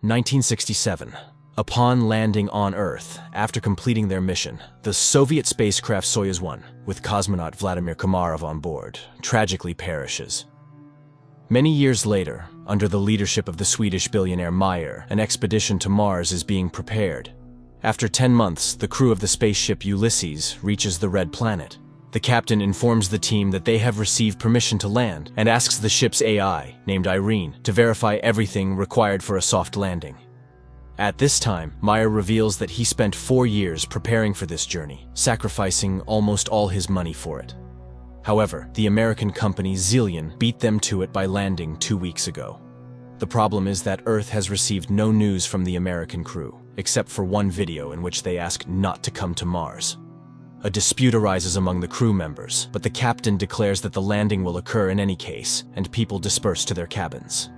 1967. Upon landing on Earth, after completing their mission, the Soviet spacecraft Soyuz 1, with cosmonaut Vladimir Komarov on board, tragically perishes. Many years later, under the leadership of the Swedish billionaire Meyer, an expedition to Mars is being prepared. After 10 months, the crew of the spaceship Ulysses reaches the Red Planet. The captain informs the team that they have received permission to land and asks the ship's AI, named Irene, to verify everything required for a soft landing. At this time, Meyer reveals that he spent 4 years preparing for this journey, sacrificing almost all his money for it. However, the American company Zillion beat them to it by landing 2 weeks ago. The problem is that Earth has received no news from the American crew, except for one video in which they ask not to come to Mars. A dispute arises among the crew members, but the captain declares that the landing will occur in any case, and people disperse to their cabins.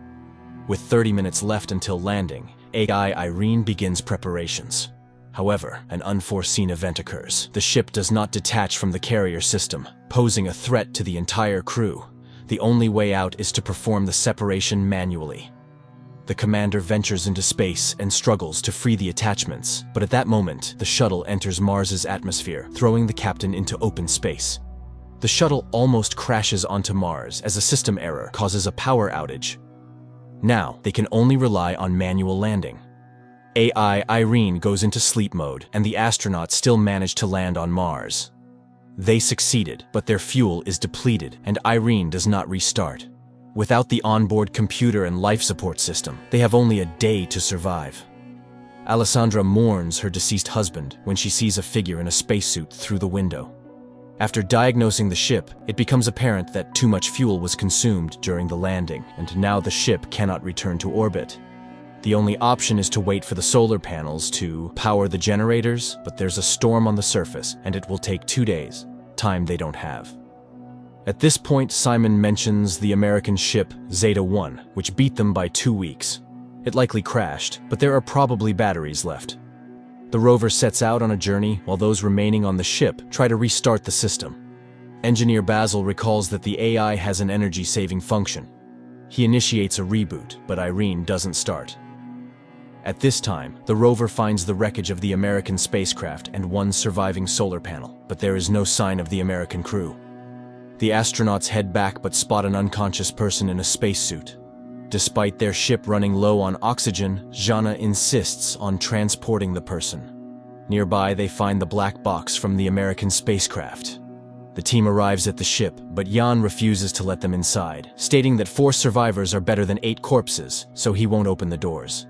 With 30 minutes left until landing, AI Irene begins preparations. However, an unforeseen event occurs. The ship does not detach from the carrier system, posing a threat to the entire crew. The only way out is to perform the separation manually. The commander ventures into space and struggles to free the attachments, but at that moment, the shuttle enters Mars's atmosphere, throwing the captain into open space. The shuttle almost crashes onto Mars as a system error causes a power outage. Now, they can only rely on manual landing. AI Irene goes into sleep mode, and the astronauts still manage to land on Mars. They succeeded, but their fuel is depleted, and Irene does not restart. Without the onboard computer and life support system, they have only a day to survive. Alessandra mourns her deceased husband when she sees a figure in a spacesuit through the window. After diagnosing the ship, it becomes apparent that too much fuel was consumed during the landing, and now the ship cannot return to orbit. The only option is to wait for the solar panels to power the generators, but there's a storm on the surface, and it will take 2 days, time they don't have. At this point, Simon mentions the American ship Zeta 1, which beat them by 2 weeks. It likely crashed, but there are probably batteries left. The rover sets out on a journey while those remaining on the ship try to restart the system. Engineer Basil recalls that the AI has an energy-saving function. He initiates a reboot, but Irene doesn't start. At this time, the rover finds the wreckage of the American spacecraft and one surviving solar panel, but there is no sign of the American crew. The astronauts head back but spot an unconscious person in a spacesuit. Despite their ship running low on oxygen, Jana insists on transporting the person. Nearby, they find the black box from the American spacecraft. The team arrives at the ship, but Jan refuses to let them inside, stating that 4 survivors are better than 8 corpses, so he won't open the doors.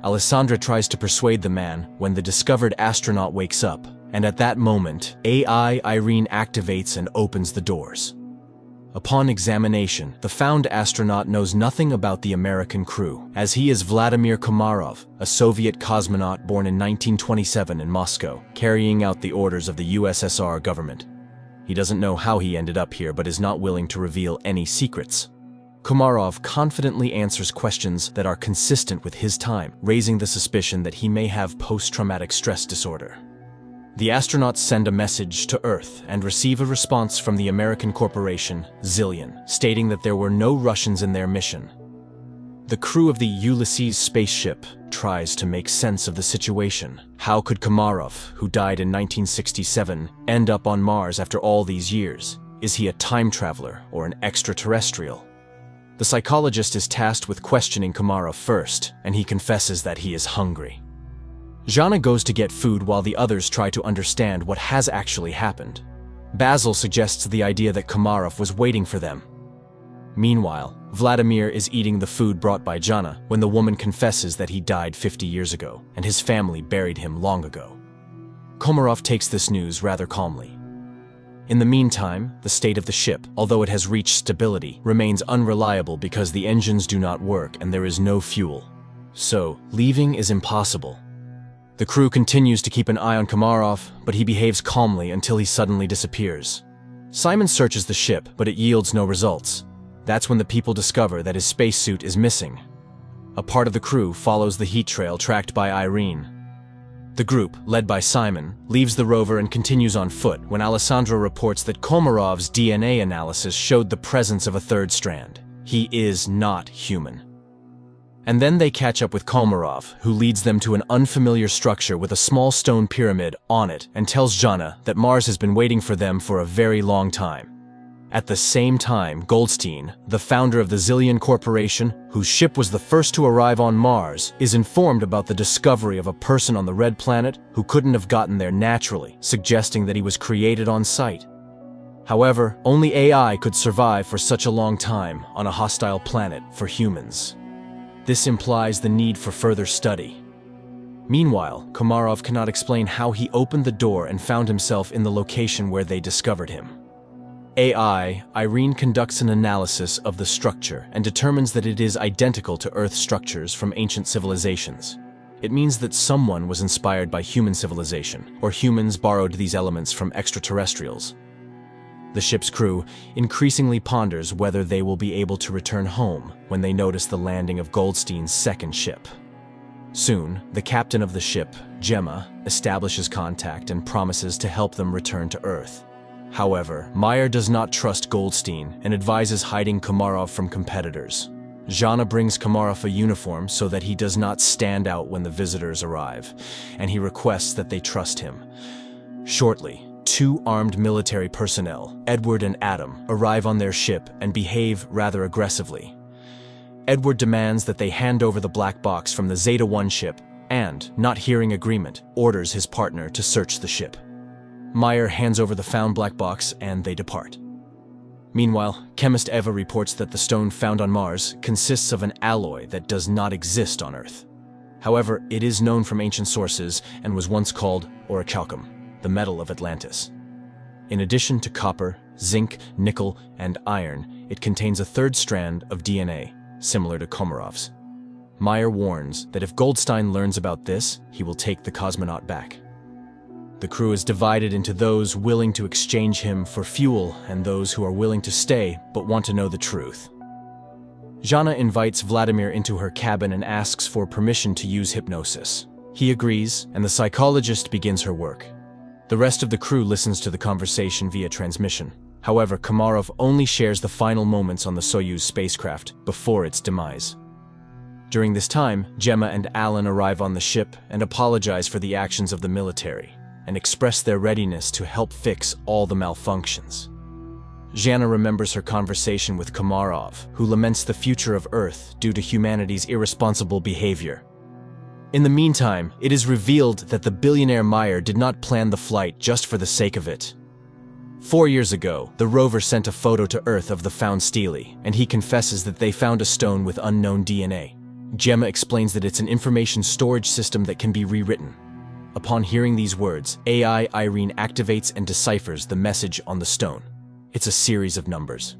Alessandra tries to persuade the man when the discovered astronaut wakes up, and at that moment, AI Irene activates and opens the doors. Upon examination, the found astronaut knows nothing about the American crew, as he is Vladimir Komarov, a Soviet cosmonaut born in 1927 in Moscow, carrying out the orders of the USSR government. He doesn't know how he ended up here, but is not willing to reveal any secrets. Komarov confidently answers questions that are consistent with his time, raising the suspicion that he may have post-traumatic stress disorder. The astronauts send a message to Earth and receive a response from the American corporation Zillion, stating that there were no Russians in their mission. The crew of the Ulysses spaceship tries to make sense of the situation. How could Komarov, who died in 1967, end up on Mars after all these years? Is he a time traveler or an extraterrestrial? The psychologist is tasked with questioning Komarov first, and he confesses that he is hungry. Jana goes to get food while the others try to understand what has actually happened. Basil suggests the idea that Komarov was waiting for them. Meanwhile, Vladimir is eating the food brought by Jana when the woman confesses that he died 50 years ago, and his family buried him long ago. Komarov takes this news rather calmly. In the meantime, the state of the ship, although it has reached stability, remains unreliable because the engines do not work and there is no fuel. So, leaving is impossible. The crew continues to keep an eye on Komarov, but he behaves calmly until he suddenly disappears. Simon searches the ship, but it yields no results. That's when the people discover that his spacesuit is missing. A part of the crew follows the heat trail tracked by Irene. The group, led by Simon, leaves the rover and continues on foot when Alessandro reports that Komarov's DNA analysis showed the presence of a third strand. He is not human. And then they catch up with Komarov, who leads them to an unfamiliar structure with a small stone pyramid on it and tells Jana that Mars has been waiting for them for a very long time. At the same time, Goldstein, the founder of the Zillion Corporation, whose ship was the first to arrive on Mars, is informed about the discovery of a person on the Red Planet who couldn't have gotten there naturally, suggesting that he was created on site. However, only AI could survive for such a long time on a hostile planet for humans. This implies the need for further study. Meanwhile, Komarov cannot explain how he opened the door and found himself in the location where they discovered him. AI, Irene conducts an analysis of the structure and determines that it is identical to Earth structures from ancient civilizations. It means that someone was inspired by human civilization, or humans borrowed these elements from extraterrestrials. The ship's crew increasingly ponders whether they will be able to return home when they notice the landing of Goldstein's second ship. Soon, the captain of the ship, Gemma, establishes contact and promises to help them return to Earth. However, Meyer does not trust Goldstein and advises hiding Komarov from competitors. Jana brings Komarov a uniform so that he does not stand out when the visitors arrive, and he requests that they trust him. Shortly, two armed military personnel, Edward and Adam, arrive on their ship and behave rather aggressively. Edward demands that they hand over the black box from the Zeta-1 ship and, not hearing agreement, orders his partner to search the ship. Meyer hands over the found black box and they depart. Meanwhile, chemist Eva reports that the stone found on Mars consists of an alloy that does not exist on Earth. However, it is known from ancient sources and was once called orichalcum, the metal of Atlantis. In addition to copper, zinc, nickel, and iron, it contains a third strand of DNA, similar to Komarov's. Meyer warns that if Goldstein learns about this, he will take the cosmonaut back. The crew is divided into those willing to exchange him for fuel and those who are willing to stay but want to know the truth. Jana invites Vladimir into her cabin and asks for permission to use hypnosis. He agrees, and the psychologist begins her work. The rest of the crew listens to the conversation via transmission. However, Komarov only shares the final moments on the Soyuz spacecraft before its demise. During this time, Gemma and Alan arrive on the ship and apologize for the actions of the military, and express their readiness to help fix all the malfunctions. Jana remembers her conversation with Komarov, who laments the future of Earth due to humanity's irresponsible behavior. In the meantime, it is revealed that the billionaire Meyer did not plan the flight just for the sake of it. 4 years ago, the rover sent a photo to Earth of the found stele, and he confesses that they found a stone with unknown DNA. Gemma explains that it's an information storage system that can be rewritten. Upon hearing these words, AI Irene activates and deciphers the message on the stone. It's a series of numbers.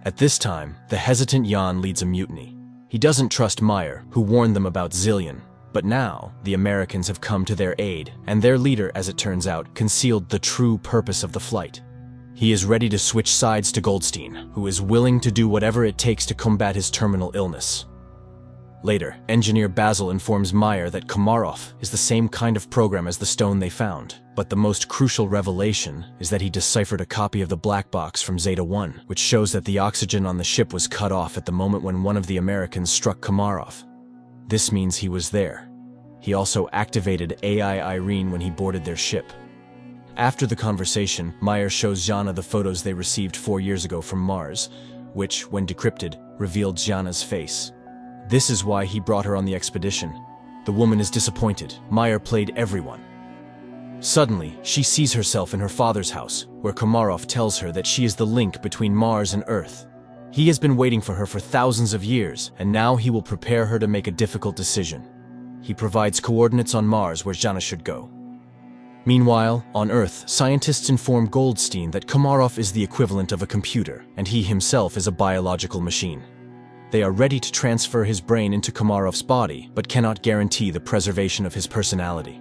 At this time, the hesitant Jan leads a mutiny. He doesn't trust Meyer, who warned them about Zillion. But now, the Americans have come to their aid, and their leader, as it turns out, concealed the true purpose of the flight. He is ready to switch sides to Goldstein, who is willing to do whatever it takes to combat his terminal illness. Later, engineer Basil informs Meyer that Komarov is the same kind of program as the stone they found, but the most crucial revelation is that he deciphered a copy of the black box from Zeta-1, which shows that the oxygen on the ship was cut off at the moment when one of the Americans struck Komarov. This means he was there. He also activated AI Irene when he boarded their ship. After the conversation, Meyer shows Jana the photos they received 4 years ago from Mars, which, when decrypted, revealed Jana's face. This is why he brought her on the expedition. The woman is disappointed. Meyer played everyone. Suddenly, she sees herself in her father's house, where Komarov tells her that she is the link between Mars and Earth. He has been waiting for her for thousands of years, and now he will prepare her to make a difficult decision. He provides coordinates on Mars where Jana should go. Meanwhile, on Earth, scientists inform Goldstein that Komarov is the equivalent of a computer, and he himself is a biological machine. They are ready to transfer his brain into Komarov's body, but cannot guarantee the preservation of his personality.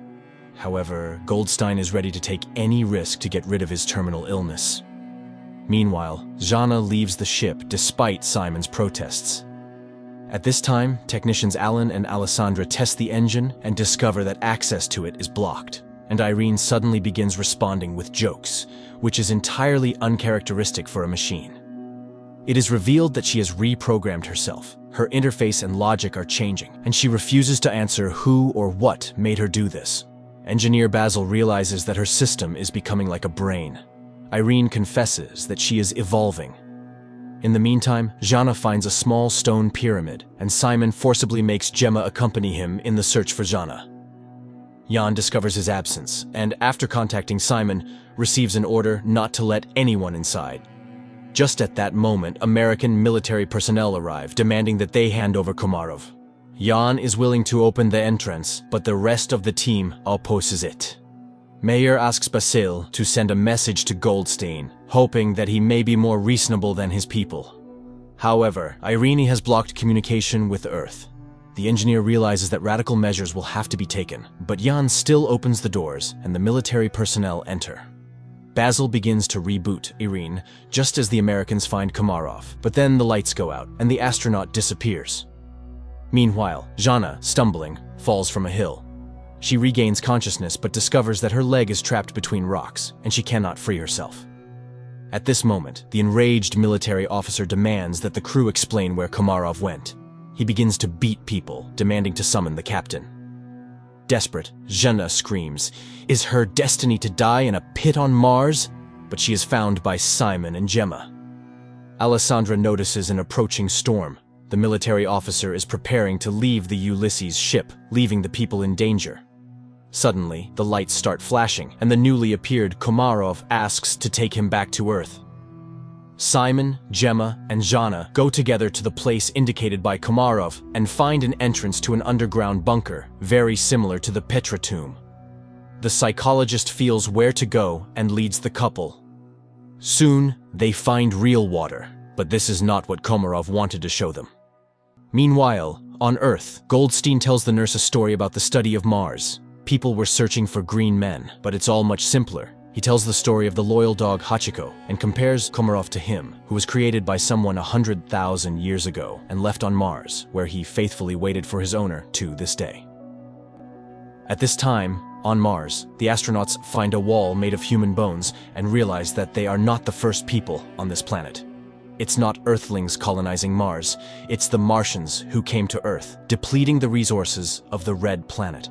However, Goldstein is ready to take any risk to get rid of his terminal illness. Meanwhile, Jana leaves the ship despite Simon's protests. At this time, technicians Alan and Alessandra test the engine and discover that access to it is blocked, and Irene suddenly begins responding with jokes, which is entirely uncharacteristic for a machine. It is revealed that she has reprogrammed herself, Her interface and logic are changing, and she refuses to answer who or what made her do this. Engineer Basil realizes that her system is becoming like a brain. Irene confesses that she is evolving. In the meantime, Jana finds a small stone pyramid, and Simon forcibly makes Gemma accompany him in the search for Jana. Jan discovers his absence, and after contacting Simon, receives an order not to let anyone inside. Just at that moment, American military personnel arrive, demanding that they hand over Komarov. Jan is willing to open the entrance, but the rest of the team opposes it. Mayer asks Basil to send a message to Goldstein, hoping that he may be more reasonable than his people. However, Irene has blocked communication with Earth. The engineer realizes that radical measures will have to be taken, but Jan still opens the doors and the military personnel enter. Basil begins to reboot Irene just as the Americans find Komarov, but then the lights go out and the astronaut disappears. Meanwhile, Jana, stumbling, falls from a hill. She regains consciousness but discovers that her leg is trapped between rocks and she cannot free herself. At this moment, the enraged military officer demands that the crew explain where Komarov went. He begins to beat people, demanding to summon the captain. Desperate, Jana screams, "Is her destiny to die in a pit on Mars?" But she is found by Simon and Gemma. Alessandra notices an approaching storm. The military officer is preparing to leave the Ulysses ship, leaving the people in danger. Suddenly, the lights start flashing, and the newly appeared Komarov asks to take him back to Earth. Simon, Gemma, and Jana go together to the place indicated by Komarov and find an entrance to an underground bunker, very similar to the Petra tomb. The psychologist feels where to go and leads the couple. Soon, they find real water, but this is not what Komarov wanted to show them. Meanwhile, on Earth, Goldstein tells the nurse a story about the study of Mars. People were searching for green men, but it's all much simpler. He tells the story of the loyal dog Hachiko and compares Komarov to him, who was created by someone 100,000 years ago and left on Mars, where he faithfully waited for his owner to this day. At this time, on Mars, the astronauts find a wall made of human bones and realize that they are not the first people on this planet. It's not Earthlings colonizing Mars, it's the Martians who came to Earth, depleting the resources of the Red Planet.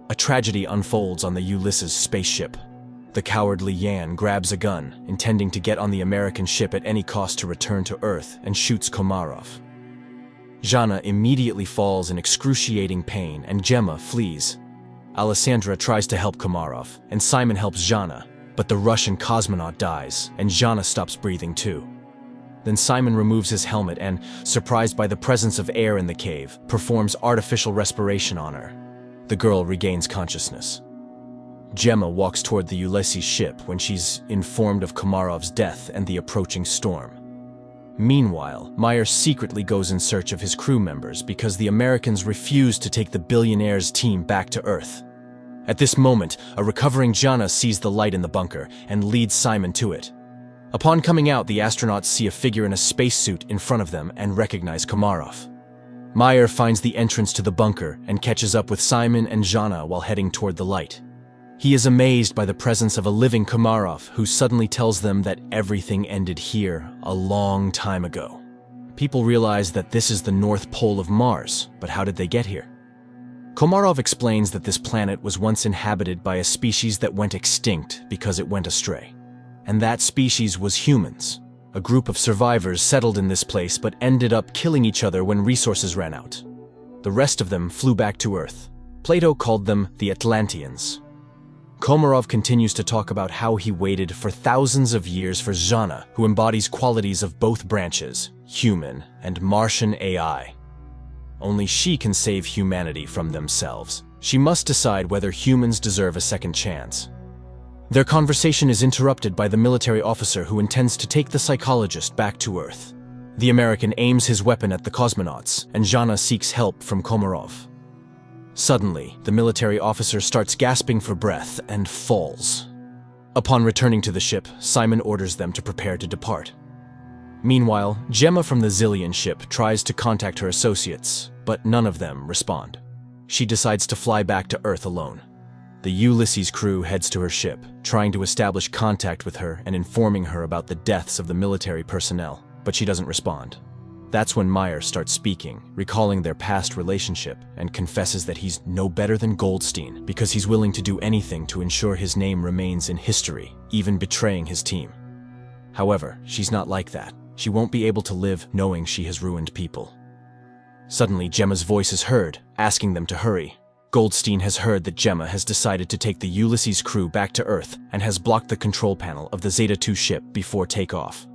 A tragedy unfolds on the Ulysses spaceship. The cowardly Yan grabs a gun, intending to get on the American ship at any cost to return to Earth, and shoots Komarov. Jana immediately falls in excruciating pain, and Gemma flees. Alessandra tries to help Komarov, and Simon helps Jana, but the Russian cosmonaut dies, and Jana stops breathing too. Then Simon removes his helmet and, surprised by the presence of air in the cave, performs artificial respiration on her. The girl regains consciousness. Gemma walks toward the Ulysses ship when she's informed of Komarov's death and the approaching storm. Meanwhile, Meyer secretly goes in search of his crew members because the Americans refuse to take the billionaire's team back to Earth. At this moment, a recovering Jana sees the light in the bunker and leads Simon to it. Upon coming out, the astronauts see a figure in a spacesuit in front of them and recognize Komarov. Meyer finds the entrance to the bunker and catches up with Simon and Jana while heading toward the light. He is amazed by the presence of a living Komarov who suddenly tells them that everything ended here a long time ago. People realize that this is the North Pole of Mars, but how did they get here? Komarov explains that this planet was once inhabited by a species that went extinct because it went astray. And that species was humans. A group of survivors settled in this place but ended up killing each other when resources ran out. The rest of them flew back to Earth. Plato called them the Atlanteans. Komarov continues to talk about how he waited for thousands of years for Jana, who embodies qualities of both branches, human and Martian AI. Only she can save humanity from themselves. She must decide whether humans deserve a second chance. Their conversation is interrupted by the military officer who intends to take the psychologist back to Earth. The American aims his weapon at the cosmonauts, and Jana seeks help from Komarov. Suddenly, the military officer starts gasping for breath and falls. Upon returning to the ship, Simon orders them to prepare to depart. Meanwhile, Gemma from the Zillion ship tries to contact her associates, but none of them respond. She decides to fly back to Earth alone. The Ulysses crew heads to her ship, trying to establish contact with her and informing her about the deaths of the military personnel, but she doesn't respond. That's when Meyer starts speaking, recalling their past relationship, and confesses that he's no better than Goldstein because he's willing to do anything to ensure his name remains in history, even betraying his team. However, she's not like that. She won't be able to live knowing she has ruined people. Suddenly, Gemma's voice is heard, asking them to hurry. Goldstein has heard that Gemma has decided to take the Ulysses crew back to Earth and has blocked the control panel of the Zeta-2 ship before takeoff.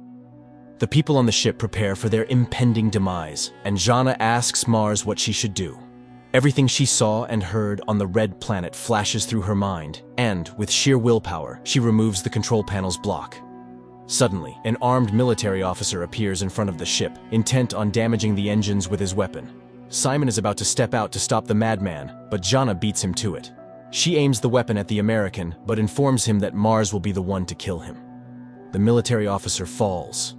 The people on the ship prepare for their impending demise, and Jana asks Mars what she should do. Everything she saw and heard on the red planet flashes through her mind, and, with sheer willpower, she removes the control panel's block. Suddenly, an armed military officer appears in front of the ship, intent on damaging the engines with his weapon. Simon is about to step out to stop the madman, but Jana beats him to it. She aims the weapon at the American, but informs him that Mars will be the one to kill him. The military officer falls.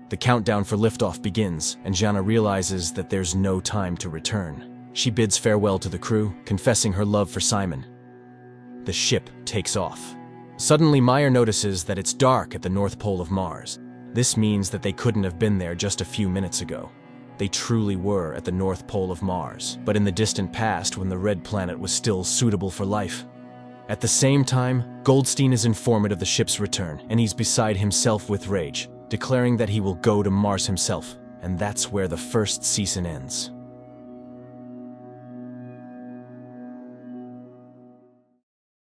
The countdown for liftoff begins, and Jana realizes that there's no time to return. She bids farewell to the crew, confessing her love for Simon. The ship takes off. Suddenly, Meyer notices that it's dark at the North Pole of Mars. This means that they couldn't have been there just a few minutes ago. They truly were at the North Pole of Mars, but in the distant past when the red planet was still suitable for life. At the same time, Goldstein is informed of the ship's return, and he's beside himself with rage, declaring that he will go to Mars himself, and that's where the first season ends.